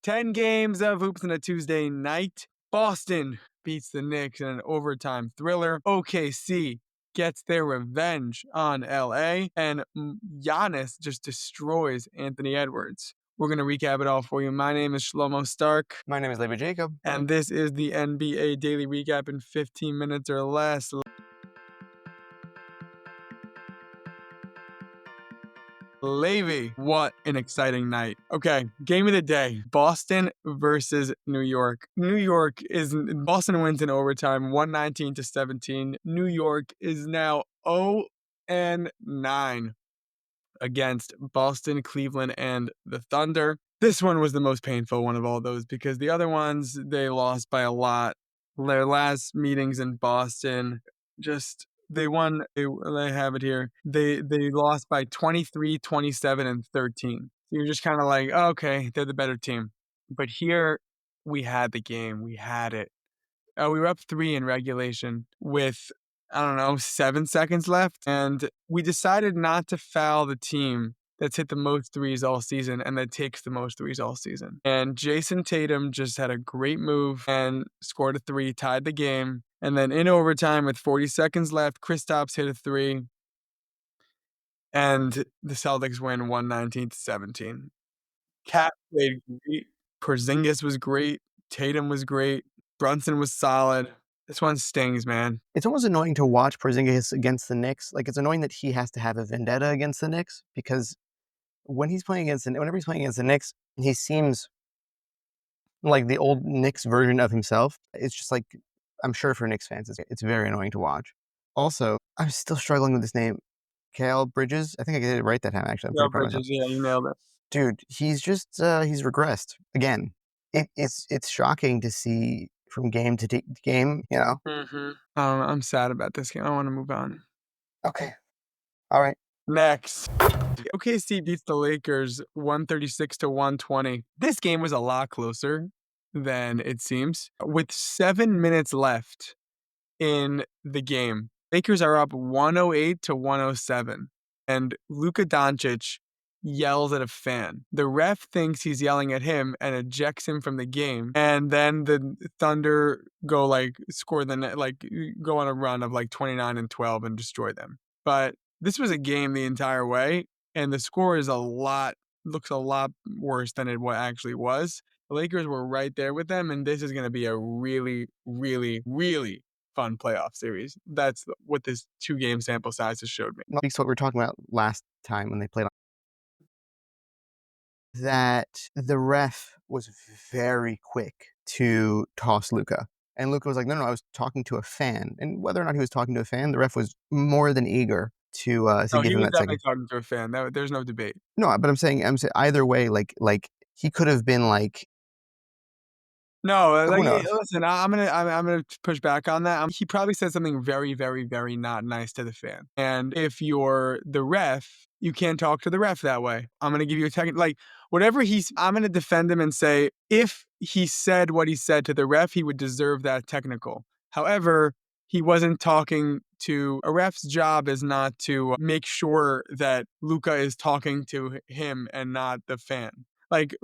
10 games of hoops on a Tuesday night. Boston beats the Knicks in an overtime thriller. OKC gets their revenge on LA. And Giannis just destroys Anthony Edwards. We're going to recap it all for you. My name is Shlomo Stark. My name is Levi Jacob. And this is the NBA Daily Recap in 15 minutes or less. Levi, what an exciting night. Okay, game of the day, Boston versus New York. Boston wins in overtime, 119-17. New York is now 0-9 against Boston, Cleveland, and the Thunder. This one was the most painful one of all those because the other ones, they lost by a lot. Their last meetings in Boston, they won. I have it here. They lost by 23, 27, and 13. So you're just kind of like, oh, okay, they're the better team. But here, we had the game. We had it. We were up 3 in regulation with, 7 seconds left. And we decided not to foul the team that's hit the most threes all season and that takes the most threes all season. And Jason Tatum just had a great move and scored a 3, tied the game. And then in overtime with 40 seconds left, Kristaps hit a 3. And the Celtics win 119-17. Cat played great. Porzingis was great. Tatum was great. Brunson was solid. This one stings, man. It's almost annoying to watch Porzingis against the Knicks. Like, it's annoying that he has to have a vendetta against the Knicks because whenever he's playing against the Knicks, he seems like the old Knicks version of himself. It's just like, I'm sure for Knicks fans, it's very annoying to watch. Also, I'm still struggling with this name. Kale Bridges? I think I did it right that time, actually. Kale Bridges, yeah, you nailed it. Dude, he's regressed again. It's shocking to see from game to game, you know? Mm-hmm. I'm sad about this game. I want to move on. Okay. All right. Next. OKC beats the Lakers 136-120. This game was a lot closer than it seems. With 7 minutes left in the game, Lakers are up 108-107. And Luka Doncic yells at a fan. The ref thinks he's yelling at him and ejects him from the game. And then the Thunder go go on a run of 29-12 and destroy them. But this was a game the entire way, and the score is looks a lot worse than it actually was. The Lakers were right there with them, and this is going to be a really, really, really fun playoff series. That's what this 2-game sample size has showed me. Speaks to what we were talking about last time when they played. That the ref was very quick to toss Luka. And Luka was like, no, I was talking to a fan. And whether or not he was talking to a fan, the ref was more than eager to give him that second. He was definitely talking to a fan. There's no debate. No, but I'm saying either way, like he could have been like. No, listen, I'm gonna push back on that. He probably said something very, very, very not nice to the fan. And if you're the ref, you can't talk to the ref that way. I'm gonna give you a technical, I'm gonna defend him and say if he said what he said to the ref, he would deserve that technical. However, he wasn't talking to a ref's job is not to make sure that Luka is talking to him and not the fan.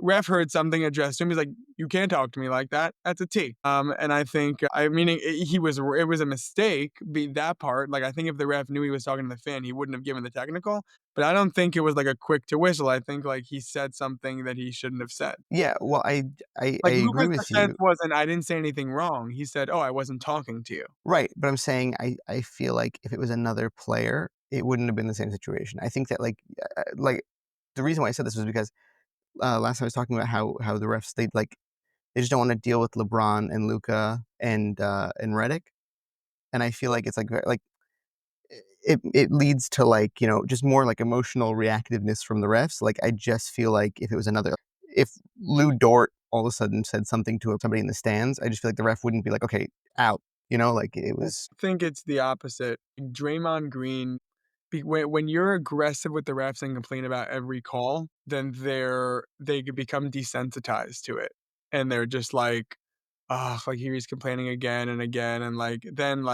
Ref heard something addressed to him. He's like, you can't talk to me like that. That's a T. And I think, it was a mistake, that part. I think if the ref knew he was talking to the fan, he wouldn't have given the technical. But I don't think it was a quick to whistle. I think he said something that he shouldn't have said. Yeah, well, I agree with you. Wasn't, I didn't say anything wrong. He said, oh, I wasn't talking to you. Right, but I'm saying I feel like if it was another player, it wouldn't have been the same situation. I think that the reason why I said this was because last time I was talking about how the refs they just don't want to deal with LeBron and Luka and Redick, and I feel like it's it leads to just more emotional reactiveness from the refs. I just feel like if Lou Dort all of a sudden said something to somebody in the stands, I just feel like the ref wouldn't be like, okay, out. It was. I think it's the opposite. Draymond Green. When you're aggressive with the refs and complain about every call, then they could become desensitized to it, and they're just here he's complaining again and again, and then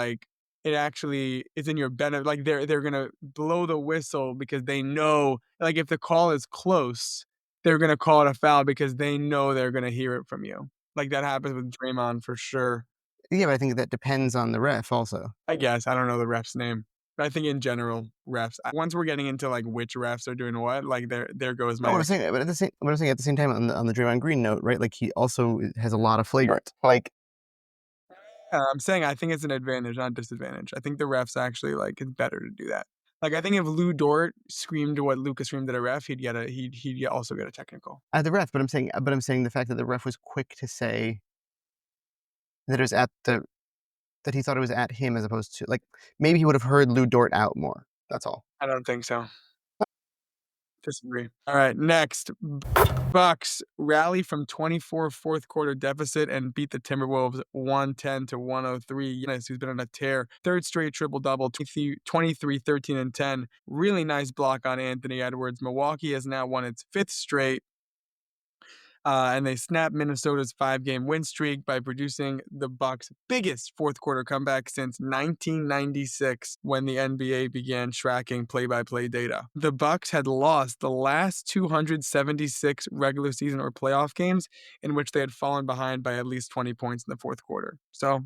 it actually is in your benefit. They're gonna blow the whistle because they know if the call is close, they're gonna call it a foul because they know they're gonna hear it from you. Like, that happens with Draymond for sure. Yeah, but I think that depends on the ref also. I guess, I don't know the ref's name. But I think in general, refs once we're getting into, like, which refs are doing what, like, there goes No, my what I'm saying, but what I'm saying at the same time on the Draymond Green note, right? Like he also has a lot of flagrant. Like I'm saying I think it's an advantage, not disadvantage. I think the refs actually, like, it's better to do that. Like, I think if Lou Dort screamed what Luka screamed at a ref, he'd also get a technical. at the ref, but I'm saying the fact that the ref was quick to say that it was at the that he thought it was at him as opposed to like maybe he would have heard Lou Dort out more. That's all. I don't think so. Disagree. All right, next. Bucks rally from 24 fourth quarter deficit and beat the Timberwolves 110 to 103. Giannis, who's been on a tear, third straight triple double, 23, 13, and 10. Really nice block on Anthony Edwards. Milwaukee has now won its fifth straight. And they snapped Minnesota's 5-game win streak by producing the Bucks' biggest fourth quarter comeback since 1996, when the NBA began tracking play-by-play data. The Bucks had lost the last 276 regular season or playoff games in which they had fallen behind by at least 20 points in the fourth quarter. So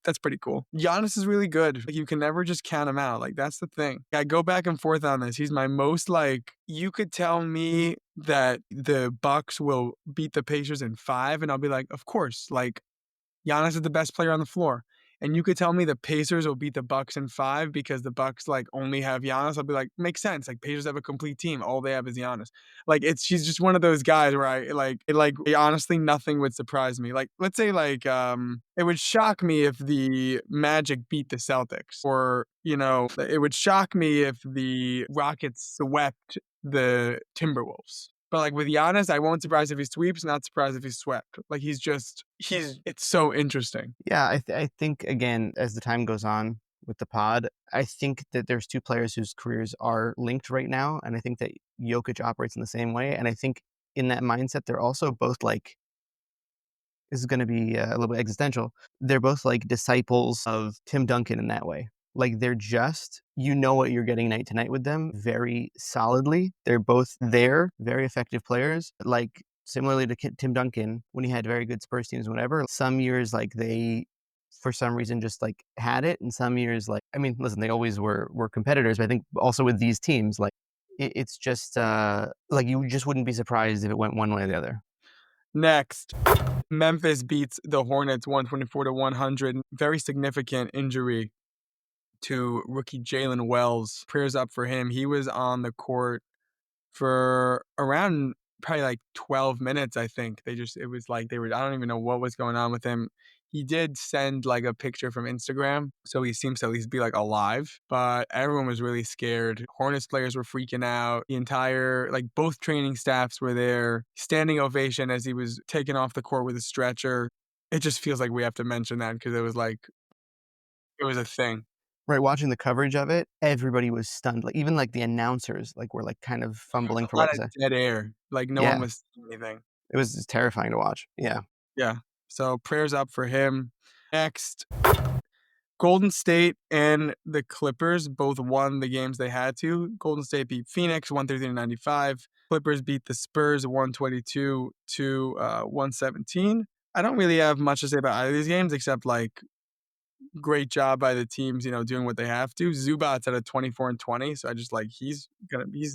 that's pretty cool. Giannis is really good. Like, you can never just count him out. Like, that's the thing. I go back and forth on this. He's my most, like, you could tell me that the Bucks will beat the Pacers in 5, and I'll be like, of course. Like, Giannis is the best player on the floor. And you could tell me the Pacers will beat the Bucks in 5 because the Bucks, like, only have Giannis. I'll be like, makes sense. Like, Pacers have a complete team. All they have is Giannis. Like, she's just one of those guys where honestly, nothing would surprise me. Like, let's say, like, it would shock me if the Magic beat the Celtics, or, it would shock me if the Rockets swept the Timberwolves. But, like, with Giannis, I won't surprise if he sweeps, not surprised if he's swept. Like, it's so interesting. Yeah, I think again as the time goes on with the pod, I think that there's two players whose careers are linked right now, and I think that Jokic operates in the same way, and I think in that mindset they're also both like this is going to be a little bit existential. They're both like disciples of Tim Duncan in that way. Like they're just, you know what you're getting night to night with them very solidly. They're both there, very effective players. Like similarly to Tim Duncan, when he had very good Spurs teams, whatever, some years like they, for some reason, just like had it. And some years, like, I mean, listen, they always were competitors, but I think also with these teams, like it's just like you just wouldn't be surprised if it went one way or the other. Next, Memphis beats the Hornets 124 to 100. Very significant injury to rookie Jalen Wells. Prayers up for him. He was on the court for around probably like 12 minutes, I think. It was like I don't even know what was going on with him. He did send like a picture from Instagram, so he seems to at least be like alive, but everyone was really scared. Hornets players were freaking out. The entire, like, both training staffs were there. Standing ovation as he was taken off the court with a stretcher. It just feels like we have to mention that because it was a thing. Right, watching the coverage of it, everybody was stunned. Like even like the announcers, like were like kind of fumbling for A what lot to of say. dead air. Like, no one Yeah, was saying anything. it was just terrifying to watch. Yeah. Yeah. So prayers up for him. Next, Golden State and the Clippers both won the games they had to. Golden State beat Phoenix 113-95. Clippers beat the Spurs 122 to 117. I don't really have much to say about either of these games except, like, great job by the teams, doing what they have to. Zubac's at a 24-20, so I just, like, he's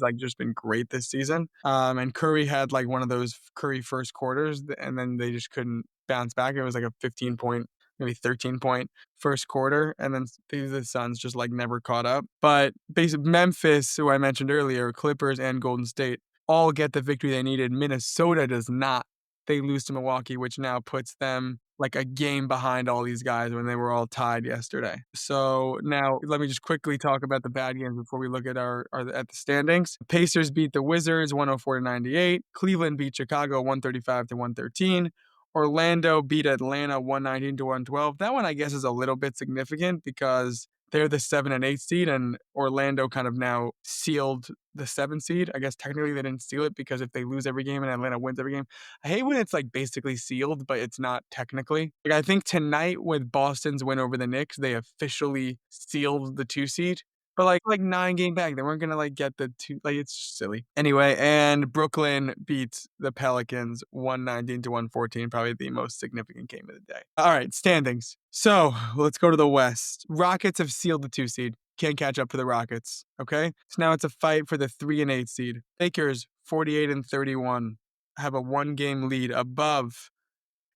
like just been great this season. And Curry had like one of those Curry first quarters, and then they just couldn't bounce back. It was like a 15 point, maybe 13 point first quarter, and then the Suns just like never caught up. But basically, Memphis, who I mentioned earlier, Clippers and Golden State all get the victory they needed. Minnesota does not. They lose to Milwaukee, which now puts them like a game behind all these guys when they were all tied yesterday. So now let me just quickly talk about the bad games before we look at at the standings. Pacers beat the Wizards 104-98. Cleveland beat Chicago 135-113. Orlando beat Atlanta 119-112. That one, I guess, is a little bit significant because they're the 7 and 8 seed, and Orlando kind of now sealed the 7 seed. I guess technically they didn't seal it because if they lose every game and Atlanta wins every game, I hate when it's like basically sealed, but it's not technically. Like, I think tonight with Boston's win over the Knicks, they officially sealed the 2 seed. but, like 9 game back, they weren't gonna, like, get the 2 like, it's just silly. Anyway, and Brooklyn beats the Pelicans 119 to 114, probably the most significant game of the day. Alright, standings. So, let's go to the West. Rockets have sealed the 2 seed. Can't catch up to the Rockets, okay? So now it's a fight for the 3 and 8 seed. Lakers, 48 and 31, have a 1-game lead above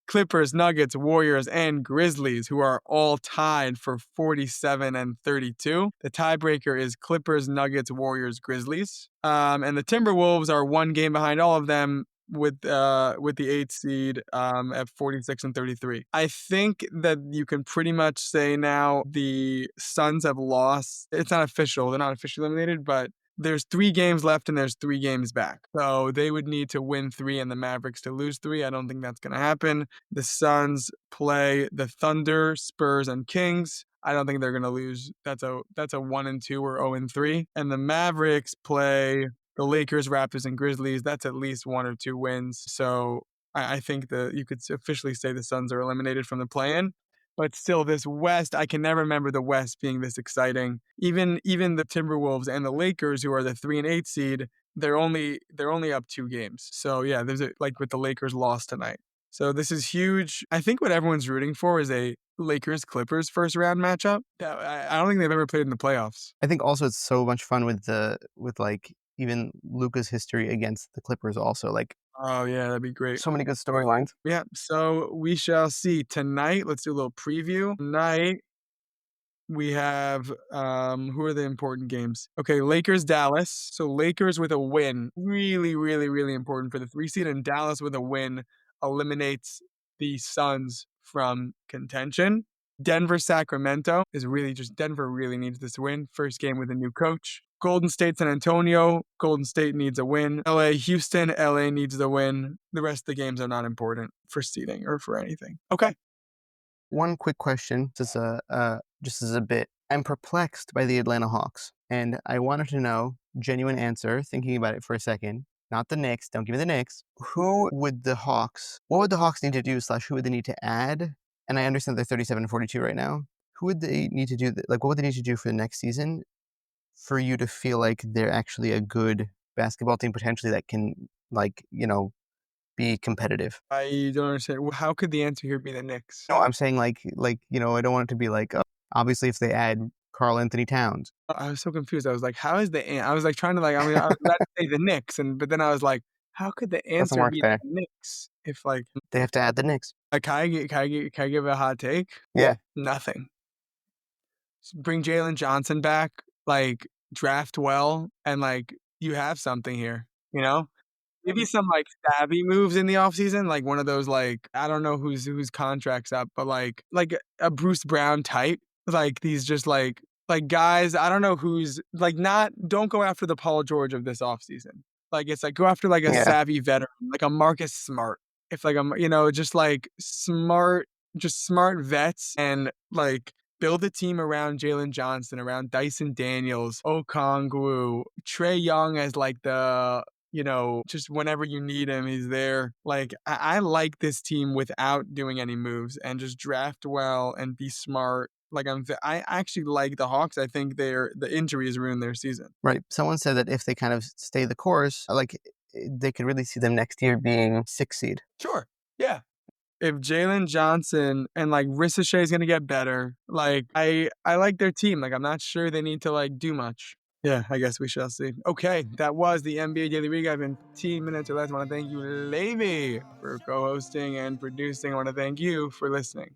Clippers, Nuggets, Warriors, and Grizzlies, who are all tied for 47 and 32. The tiebreaker is Clippers, Nuggets, Warriors, Grizzlies. And the Timberwolves are 1 game behind all of them with the 8th seed at 46 and 33. I think that you can pretty much say now the Suns have lost. It's not official. They're not officially eliminated, but there's 3 games left and there's 3 games back. So they would need to win 3 and the Mavericks to lose 3. I don't think that's going to happen. The Suns play the Thunder, Spurs, and Kings. I don't think they're going to lose. That's a 1 and 2 or 0 and 3. And the Mavericks play the Lakers, Raptors, and Grizzlies. That's at least 1 or 2 wins. So I think that you could officially say the Suns are eliminated from the play-in. But still, this West, I can never remember the West being this exciting. Even the Timberwolves and the Lakers, who are the 3 and 8 seed, they're only up 2 games. So yeah, there's like with the Lakers lost tonight. So this is huge. I think what everyone's rooting for is a Lakers Clippers first round matchup. I don't think they've ever played in the playoffs. I think also it's so much fun with like even Luka's history against the Clippers also. Like, Oh yeah, that'd be great. so many good storylines. Yeah, so we shall see. Tonight, let's do a little preview. Tonight, we have who are the important games? Okay, Lakers Dallas. So Lakers with a win, really, really, really important for the 3 seed, and Dallas with a win eliminates the Suns from contention. Denver Sacramento is really just Denver really needs this win. First game with a new coach. Golden State San Antonio. Golden State needs a win. LA Houston. LA needs the win. The rest of the games are not important for seeding or for anything. Okay. One quick question, just as a bit. I'm perplexed by the Atlanta Hawks, and I wanted to know, genuine answer, thinking about it for a second, not the Knicks, don't give me the Knicks. What would the Hawks need to do, / who would they need to add? And I understand they're 37 and 42 right now. Who would they need to do, like, what would they need to do for the next season for you to feel like they're actually a good basketball team potentially that can, like, be competitive? I don't understand. How could the answer here be the Knicks? No, I'm saying I don't want it to be like, obviously if they add Carl Anthony Towns. I was so confused. I was like, how is I was like trying to I was about to say the Knicks, but then I was like, how could the Doesn't answer work be the there. Knicks if like They have to add the Knicks. can I give a hot take? Yeah. Nothing. Just bring Jalen Johnson back, like draft well, and like you have something here, you know? Maybe some, like, savvy moves in the offseason, like one of those, like, I don't know whose contract's up, but, like a Bruce Brown type, like, these just, guys, I don't know who's like, not don't go after the Paul George of this offseason. Like, it's like, go after, like, a Yeah. savvy veteran, like a Marcus Smart. If, like, just, like, smart vets and, like, build a team around Jalen Johnson, around Dyson Daniels, Okongwu, Trae Young as, like, just whenever you need him, he's there. Like, I like this team without doing any moves and just draft well and be smart. Like, I actually like the Hawks. I think the injuries ruined their season. Right. Someone said that if they kind of stay the course, they could really see them next year being 6th seed. Sure. Yeah. If Jalen Johnson and like Ricochet is gonna get better, like I like their team. Like I'm not sure they need to like do much. Yeah, I guess we shall see. Okay, that was the NBA Daily Recap in 15 minutes or less. I want to thank you, Levy, for co-hosting and producing. I want to thank you for listening.